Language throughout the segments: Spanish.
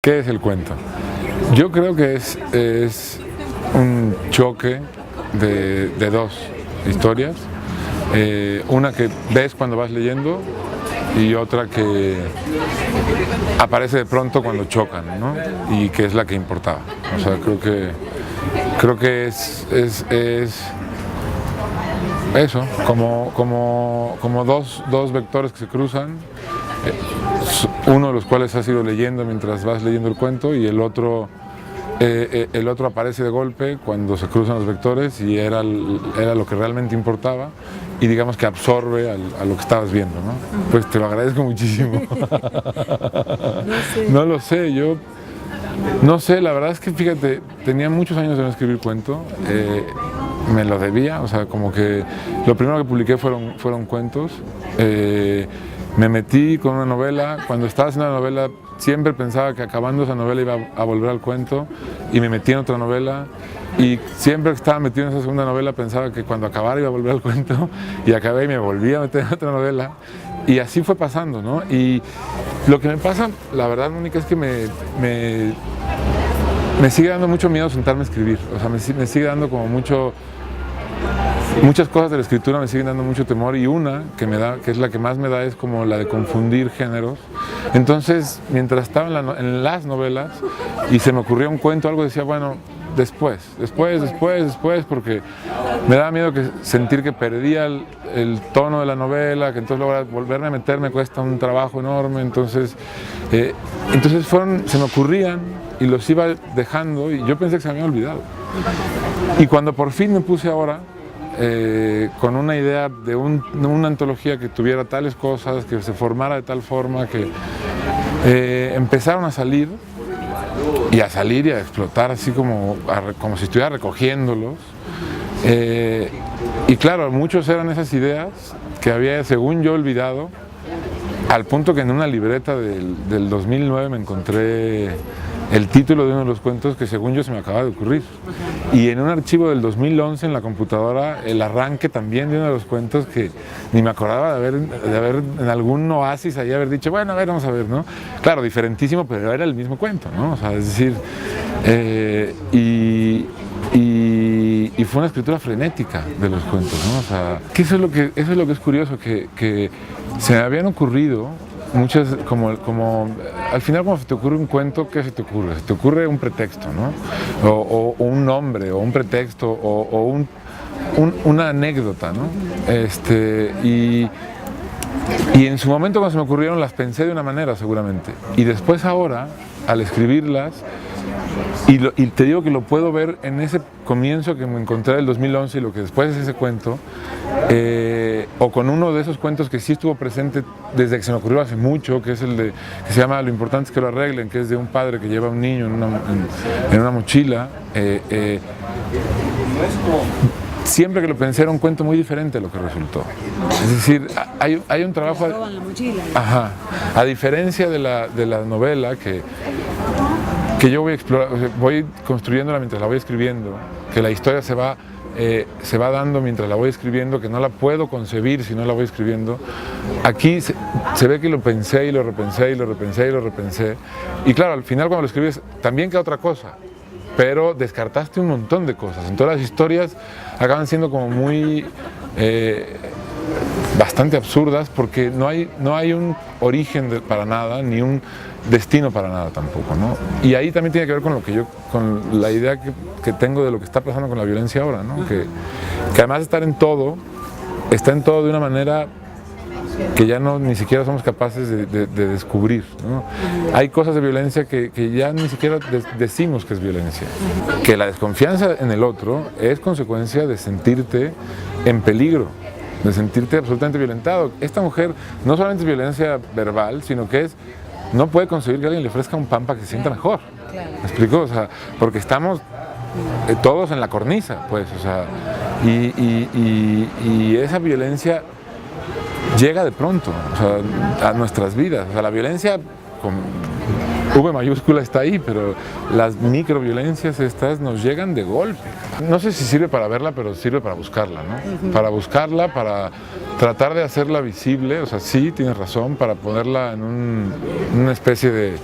¿Qué es el cuento? Yo creo que es un choque de dos historias, una que ves cuando vas leyendo y otra que aparece de pronto cuando chocan, ¿no? Y que es la que importaba. O sea, creo que es eso, como dos vectores que se cruzan, uno de los cuales has ido leyendo mientras vas leyendo el cuento y el otro aparece de golpe cuando se cruzan los vectores y era lo que realmente importaba y digamos que absorbe a lo que estabas viendo, ¿no? Pues te lo agradezco muchísimo. No lo sé, yo no sé, la verdad es que fíjate, tenía muchos años de no escribir cuento, me lo debía, o sea, como que lo primero que publiqué fueron cuentos. Me metí con una novela, cuando estaba haciendo la novela siempre pensaba que acabando esa novela iba a volver al cuento y me metí en otra novela y siempre que estaba metido en esa segunda novela pensaba que cuando acabara iba a volver al cuento y acabé y me volví a meter en otra novela y así fue pasando, ¿no? Y lo que me pasa, la verdad, Mónica, es que me sigue dando mucho miedo sentarme a escribir, o sea, me sigue dando como muchas cosas de la escritura me siguen dando mucho temor y una que es la que más me da es como la de confundir géneros. Entonces, mientras estaba en las novelas y se me ocurría un cuento, algo decía, bueno, después, porque me daba miedo sentir que perdía el tono de la novela, que entonces luego volverme a meter me cuesta un trabajo enorme, entonces se me ocurrían y los iba dejando y yo pensé que se me había olvidado. Y cuando por fin me puse ahora, con una idea de una antología que tuviera tales cosas, que se formara de tal forma que empezaron a salir y a explotar así como si estuviera recogiéndolos. Y claro, muchos eran esas ideas que había, según yo, olvidado, al punto que en una libreta del 2009 me encontré el título de uno de los cuentos que según yo se me acaba de ocurrir. Y en un archivo del 2011 en la computadora el arranque también de uno de los cuentos que ni me acordaba de haber en algún oasis ahí haber dicho, bueno, a ver, vamos a ver, ¿no? Claro, diferentísimo, pero era el mismo cuento, ¿no? O sea, es decir, y fue una escritura frenética de los cuentos, ¿no? O sea, que eso es lo que es curioso, que se me habían ocurrido muchas, como al final cuando se te ocurre un cuento, ¿qué se te ocurre? Se te ocurre un pretexto, ¿no? O un nombre, o un pretexto, o una anécdota, ¿no? Y en su momento cuando se me ocurrieron las pensé de una manera seguramente. Y después ahora, al escribirlas, y te digo que lo puedo ver en ese comienzo que me encontré del 2011 y lo que después es ese cuento, o con uno de esos cuentos que sí estuvo presente desde que se me ocurrió hace mucho, que es que se llama Lo importante es que lo arreglen, que es de un padre que lleva a un niño en una mochila. Siempre que lo pensé era un cuento muy diferente a lo que resultó. Es decir, hay un trabajo... Le roban la mochila. Ajá. A diferencia de la novela que yo voy construyéndola mientras la voy escribiendo, que la historia se va dando mientras la voy escribiendo, que no la puedo concebir si no la voy escribiendo. Aquí se ve que lo pensé y lo repensé y lo repensé y lo repensé. Y claro, al final cuando lo escribes también queda otra cosa, pero descartaste un montón de cosas. Entonces las historias acaban siendo como muy... bastante absurdas porque no hay un origen para nada, ni un destino para nada tampoco, ¿no? Y ahí también tiene que ver con la idea que tengo de lo que está pasando con la violencia ahora, ¿no? Que además está en todo de una manera que ya ni siquiera somos capaces de descubrir, ¿no? Hay cosas de violencia que ya ni siquiera decimos que es violencia. Que la desconfianza en el otro es consecuencia de sentirte en peligro, de sentirte absolutamente violentado. Esta mujer no solamente es violencia verbal, sino que no puede conseguir que alguien le ofrezca un pan para que se sienta mejor. ¿Me explico? O sea, porque estamos todos en la cornisa, pues, o sea, y esa violencia llega de pronto, o sea, a nuestras vidas. O sea, la violencia con V mayúscula está ahí, pero las microviolencias estas nos llegan de golpe. No sé si sirve para verla, pero sirve para buscarla, ¿no? Para buscarla, para tratar de hacerla visible, o sea, sí, tienes razón, para ponerla en una especie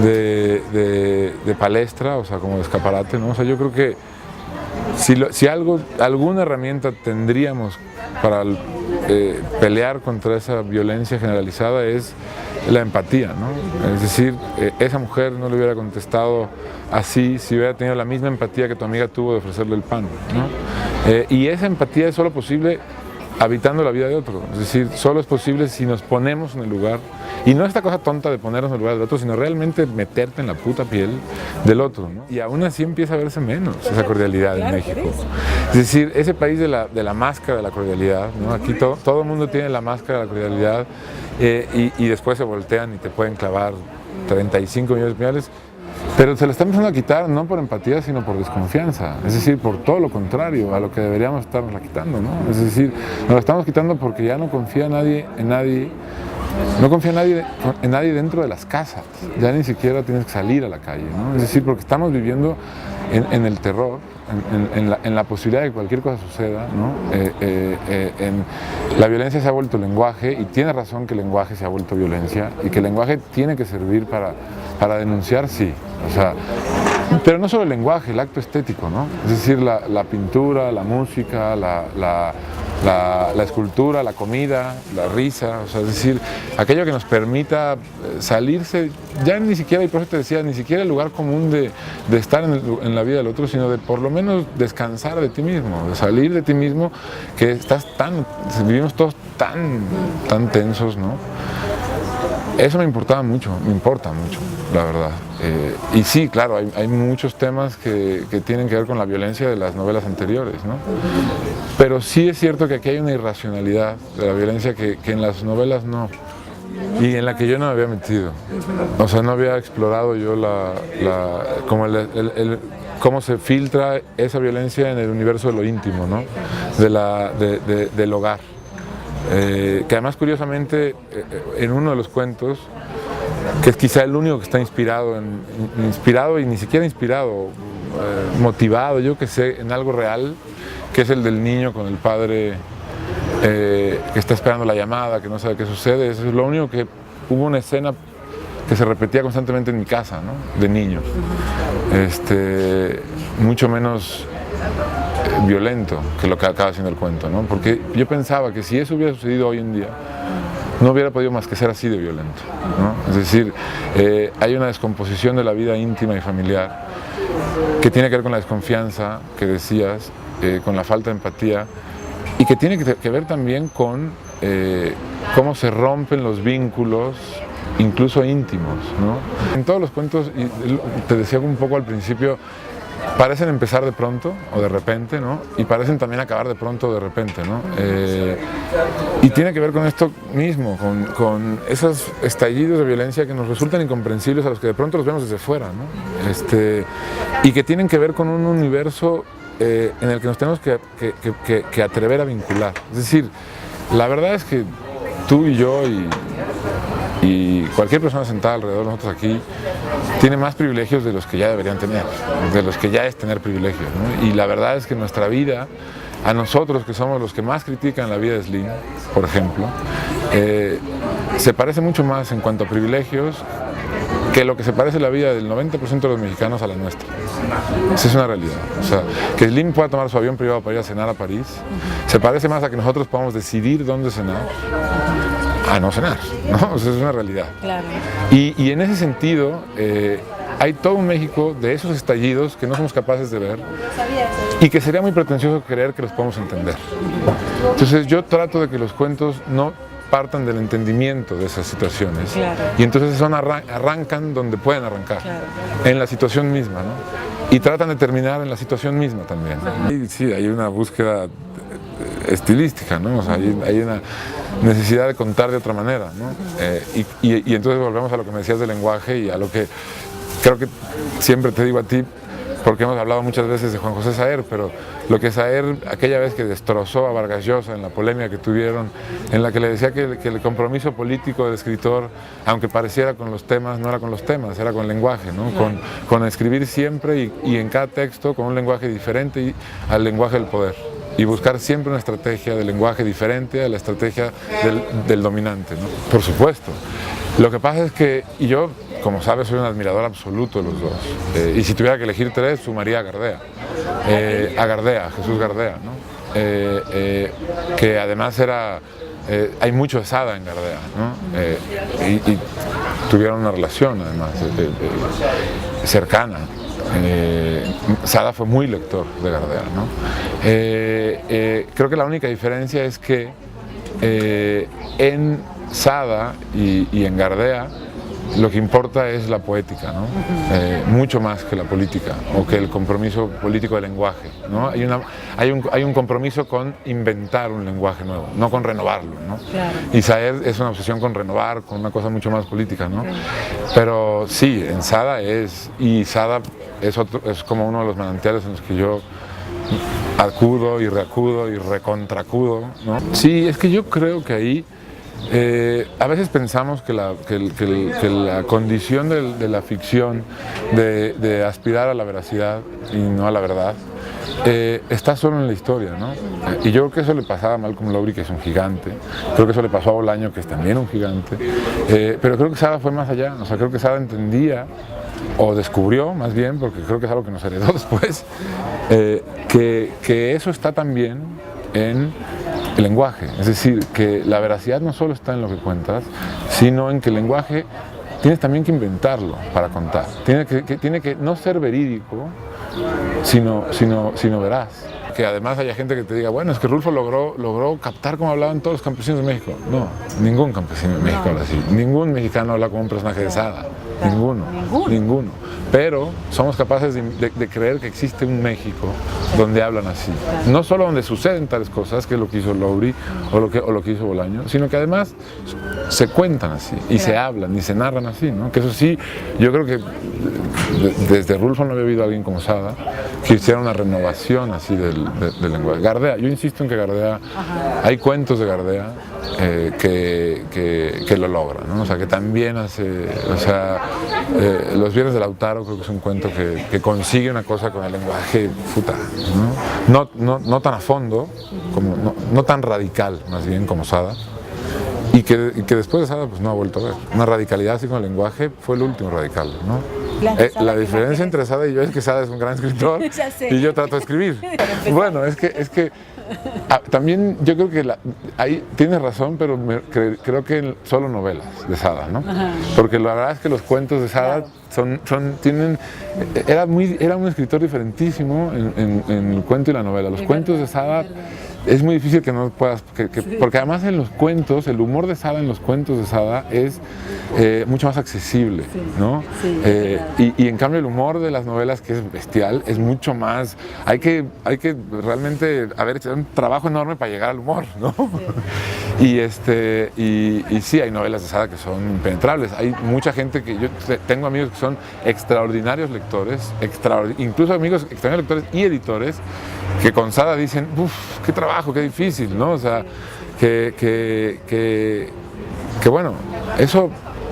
de palestra, o sea, como de escaparate, ¿no? O sea, yo creo que si alguna herramienta tendríamos para pelear contra esa violencia generalizada es la empatía, ¿no? Es decir, esa mujer no le hubiera contestado así si hubiera tenido la misma empatía que tu amiga tuvo de ofrecerle el pan, ¿no? Y esa empatía es solo posible habitando la vida de otro, es decir, solo es posible si nos ponemos en el lugar, y no esta cosa tonta de ponernos en el lugar del otro, sino realmente meterte en la puta piel del otro, ¿no? Y aún así empieza a verse menos esa cordialidad en México. Es decir, ese país de la máscara de la cordialidad, ¿no? Aquí todo el mundo tiene la máscara de la cordialidad y después se voltean y te pueden clavar 35 millones de puñales. Pero se lo está empezando a quitar no por empatía, sino por desconfianza. Es decir, por todo lo contrario a lo que deberíamos estarnos quitando, ¿no? Es decir, nos lo estamos quitando porque ya no confía nadie en nadie, no confía nadie en nadie dentro de las casas. Ya ni siquiera tienes que salir a la calle, ¿no? Es decir, porque estamos viviendo en el terror, en la posibilidad de que cualquier cosa suceda, ¿no? La violencia se ha vuelto lenguaje, y tiene razón que el lenguaje se ha vuelto violencia, y que el lenguaje tiene que servir para denunciar, sí, o sea, pero no solo el lenguaje, el acto estético, ¿no? Es decir, la pintura, la música, la escultura, la comida, la risa, o sea, es decir, aquello que nos permita salirse, ya ni siquiera, y por eso te decía, ni siquiera el lugar común de estar en la vida del otro, sino de por lo menos descansar de ti mismo, de salir de ti mismo, que vivimos todos tan tensos, ¿no? Eso me importa mucho, la verdad. Y sí, claro, hay muchos temas que tienen que ver con la violencia de las novelas anteriores, ¿no? Pero sí es cierto que aquí hay una irracionalidad de la violencia que en las novelas no, y en la que yo no me había metido. O sea, no había explorado yo cómo se filtra esa violencia en el universo de lo íntimo, ¿no? Del hogar. Que además, curiosamente, en uno de los cuentos, que es quizá el único que está inspirado y ni siquiera inspirado, motivado, yo que sé, en algo real, que es el del niño con el padre que está esperando la llamada, que no sabe qué sucede. Eso es lo único que hubo una escena que se repetía constantemente en mi casa, ¿no? De niño. Mucho menos violento que lo que acaba siendo el cuento, ¿no? Porque yo pensaba que si eso hubiera sucedido hoy en día, no hubiera podido más que ser así de violento, ¿no? Es decir, hay una descomposición de la vida íntima y familiar que tiene que ver con la desconfianza que decías, con la falta de empatía, y que tiene que ver también con cómo se rompen los vínculos, incluso íntimos, ¿no? En todos los cuentos, y te decía un poco al principio, parecen empezar de pronto o de repente, ¿no? Y parecen también acabar de pronto o de repente, ¿no? Y tiene que ver con esto mismo, con esos estallidos de violencia que nos resultan incomprensibles, a los que de pronto los vemos desde fuera, ¿no? Y que tienen que ver con un universo en el que nos tenemos que atrever a vincular. Es decir, la verdad es que tú y yo y cualquier persona sentada alrededor de nosotros aquí tiene más privilegios de los que ya deberían tener, de los que ya es tener privilegios, ¿no? Y la verdad es que nuestra vida, a nosotros que somos los que más critican la vida de Slim, por ejemplo, se parece mucho más en cuanto a privilegios que lo que se parece la vida del 90% de los mexicanos a la nuestra. Esa es una realidad. O sea, que Slim pueda tomar su avión privado para ir a cenar a París, se parece más a que nosotros podamos decidir dónde cenar, a no cenar, ¿no? O sea, es una realidad. Claro. Y en ese sentido, hay todo un México de esos estallidos que no somos capaces de ver y que sería muy pretencioso creer que los podemos entender. Entonces yo trato de que los cuentos no partan del entendimiento de esas situaciones, claro, y entonces arrancan donde pueden arrancar, claro, en la situación misma, ¿no? Y tratan de terminar en la situación misma también. Y sí, hay una búsqueda estilística, ¿no? O sea, hay una necesidad de contar de otra manera, ¿no? Y entonces volvemos a lo que me decías del lenguaje y a lo que creo que siempre te digo a ti, porque hemos hablado muchas veces de Juan José Saer, pero lo que Saer, aquella vez que destrozó a Vargas Llosa en la polémica que tuvieron, en la que le decía que el compromiso político del escritor, aunque pareciera con los temas, no era con los temas, era con el lenguaje, ¿no? Con escribir siempre y en cada texto con un lenguaje diferente al lenguaje del poder. Y buscar siempre una estrategia de lenguaje diferente a la estrategia del dominante, ¿no? Por supuesto. Lo que pasa es que, y yo como sabes, soy un admirador absoluto de los dos. Y si tuviera que elegir tres, sumaría a Gardea. A Gardea, Jesús Gardea, ¿no? Que además hay mucho de Sada en Gardea, ¿no? Y tuvieron una relación, además, cercana. Sada fue muy lector de Gardea, ¿no? Creo que la única diferencia es que en Sada y en Gardea lo que importa es la poética, ¿no? Mucho más que la política o que el compromiso político del lenguaje, ¿no? Hay un compromiso con inventar un lenguaje nuevo, no con renovarlo, ¿no? Claro. Y Saed es una obsesión con renovar, con una cosa mucho más política, ¿no? Pero sí, en Sada es como uno de los manantiales en los que yo acudo y reacudo y recontracudo, ¿no? Sí, es que yo creo que ahí a veces pensamos que la condición de la ficción de aspirar a la veracidad y no a la verdad está solo en la historia, ¿no? Y yo creo que eso le pasaba a Malcolm Lowry, que es un gigante, creo que eso le pasó a Bolaño, que es también un gigante, pero creo que Sada fue más allá, o sea, creo que Sada entendía o descubrió más bien, porque creo que es algo que nos heredó después, que eso está también en el lenguaje, es decir, que la veracidad no solo está en lo que cuentas, sino en que el lenguaje tienes también que inventarlo para contar, tiene que no ser verídico, sino veraz. Que además haya gente que te diga, bueno, es que Rulfo logró captar cómo hablaban todos los campesinos de México. No, ningún campesino de México habla así, ningún mexicano habla como un personaje de Sada, ninguno. Pero somos capaces de creer que existe un México donde hablan así. No solo donde suceden tales cosas, que es lo que hizo Lowry o lo que hizo Bolaño, sino que además se cuentan así y se hablan y se narran así, ¿no? Que eso sí, yo creo que desde Rulfo no había habido alguien como Sada que hiciera una renovación así del lenguaje. Gardea, yo insisto en que Gardea, hay cuentos de Gardea que lo logran, ¿no? O sea, que también hace, o sea, Los Viernes de Lautaro creo que es un cuento que consigue una cosa con el lenguaje, puta, ¿no? No tan a fondo, no tan radical, más bien, como Sada, y que después de Sada pues no ha vuelto a ver. Una radicalidad así con el lenguaje fue el último radical, ¿no? La diferencia entre Sada y yo es que Sada es un gran escritor y yo trato de escribir. Bueno, es que también yo creo que ahí tienes razón, pero creo que solo novelas de Sada, ¿no? Porque la verdad es que los cuentos de Sada era un escritor diferentísimo en el cuento y la novela. Los cuentos de Sada es muy difícil que no puedas, porque además en los cuentos, el humor de Sada en los cuentos de Sada es mucho más accesible, ¿no? Y en cambio el humor de las novelas, que es bestial, es mucho más, hay que realmente haber hecho un trabajo enorme para llegar al humor, ¿no? Y sí, hay novelas de Sada que son impenetrables. Hay mucha gente yo tengo amigos que son extraordinarios lectores, incluso amigos extraordinarios lectores y editores, que con Sada dicen, uff, qué trabajo, qué difícil, ¿no? O sea, que bueno, eso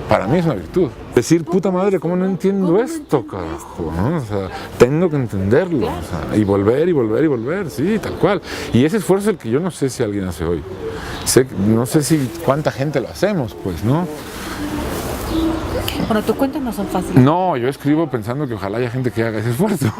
para mí es una virtud. Decir, puta madre, ¿cómo no entiendo esto, carajo? ¿No? O sea, tengo que entenderlo, o sea, y volver, sí, tal cual. Y ese esfuerzo es el que yo no sé si alguien hace hoy. No sé si cuánta gente lo hacemos, pues, ¿no? Bueno, tus cuentos no son fáciles. No, yo escribo pensando que ojalá haya gente que haga ese esfuerzo.